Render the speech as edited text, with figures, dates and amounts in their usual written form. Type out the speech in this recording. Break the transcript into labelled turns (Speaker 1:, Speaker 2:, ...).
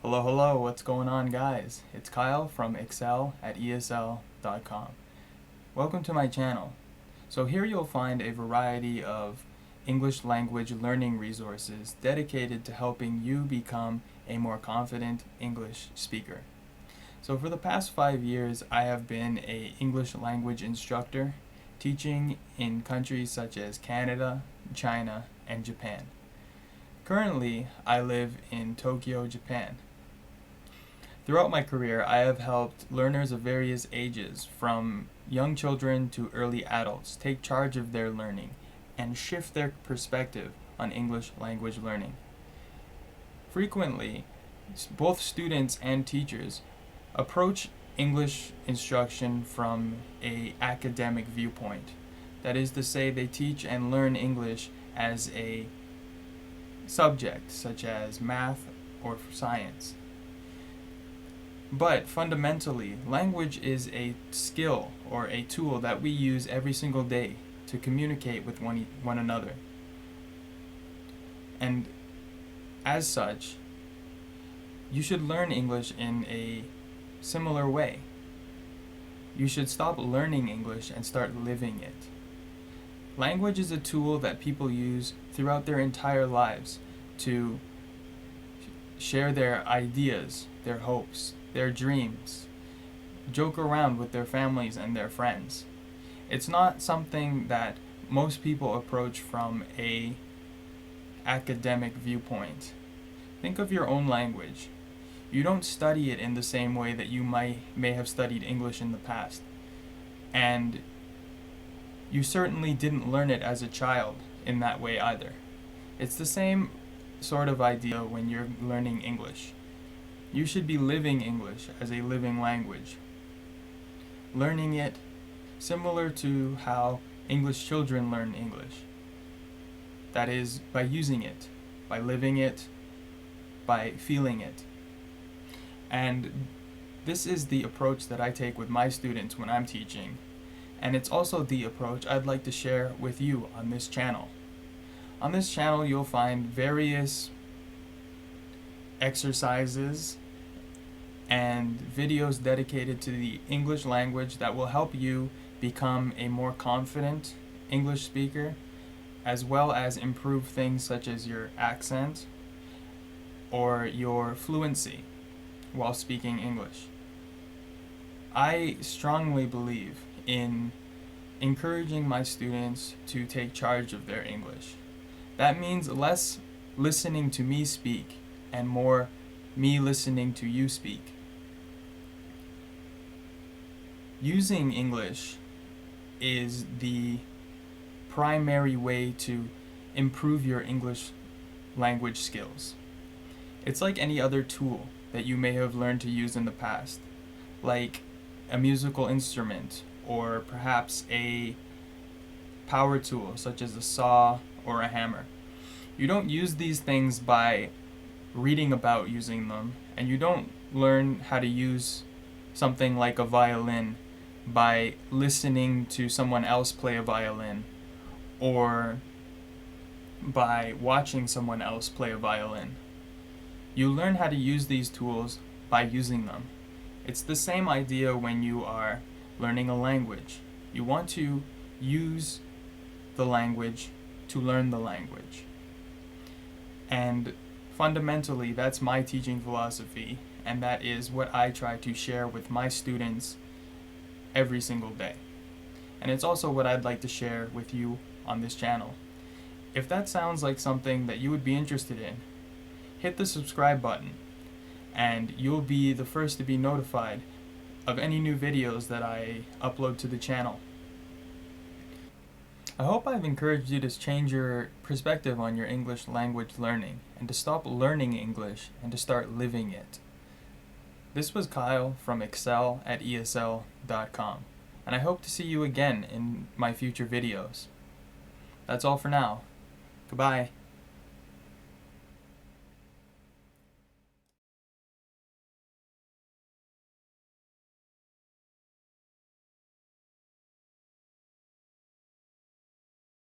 Speaker 1: Hello, what's going on, guys? It's Kyle from Excel at ESL.com. Welcome to my channel. So here you'll find a variety of English language learning resources dedicated to helping you become a more confident English speaker. So for the past 5 years, I have been an English language instructor, teaching in countries such as Canada, China, and Japan. Currently, I live in Tokyo, Japan. Throughout my career, I have helped learners of various ages, from young children to early adults, take charge of their learning and shift their perspective on English language learning. Frequently, both students and teachers approach English instruction from an academic viewpoint. That is to say, they teach and learn English as a subject, such as math or science. But fundamentally, language is a skill or a tool that we use every single day to communicate with one another. And as such, you should learn English in a similar way. You should stop learning English and start living it. Language is a tool that people use throughout their entire lives to share their ideas, their hopes, their dreams, joke around with their families and their friends. It's not something that most people approach from an academic viewpoint. Think of your own language. You don't study it in the same way that you may have studied English in the past. And you certainly didn't learn it as a child in that way either. It's the same sort of idea when you're learning English. You should be living English as a living language. Learning it similar to how English children learn English. That is, by using it, by living it, by feeling it. And this is the approach that I take with my students when I'm teaching. And it's also the approach I'd like to share with you on this channel. On this channel, you'll find various exercises and videos dedicated to the English language that will help you become a more confident English speaker, as well as improve things such as your accent or your fluency while speaking English. I strongly believe in encouraging my students to take charge of their English. That means less listening to me speak and more me listening to you speak. Using English is the primary way to improve your English language skills. It's like any other tool that you may have learned to use in the past, like a musical instrument or perhaps a power tool such as a saw or a hammer. You don't use these things by reading about using them, and you don't learn how to use something like a violin by listening to someone else play a violin or by watching someone else play a violin. You learn how to use these tools by using them. It's the same idea when you are learning a language. You want to use the language to learn the language. And fundamentally, that's my teaching philosophy, and that is what I try to share with my students every single day. And it's also what I'd like to share with you on this channel. If that sounds like something that you would be interested in, hit the subscribe button, and you'll be the first to be notified of any new videos that I upload to the channel. I hope I've encouraged you to change your perspective on your English language learning and to stop learning English and to start living it. This was Kyle from Excel at ESL.com, and I hope to see you again in my future videos. That's all for now. Goodbye.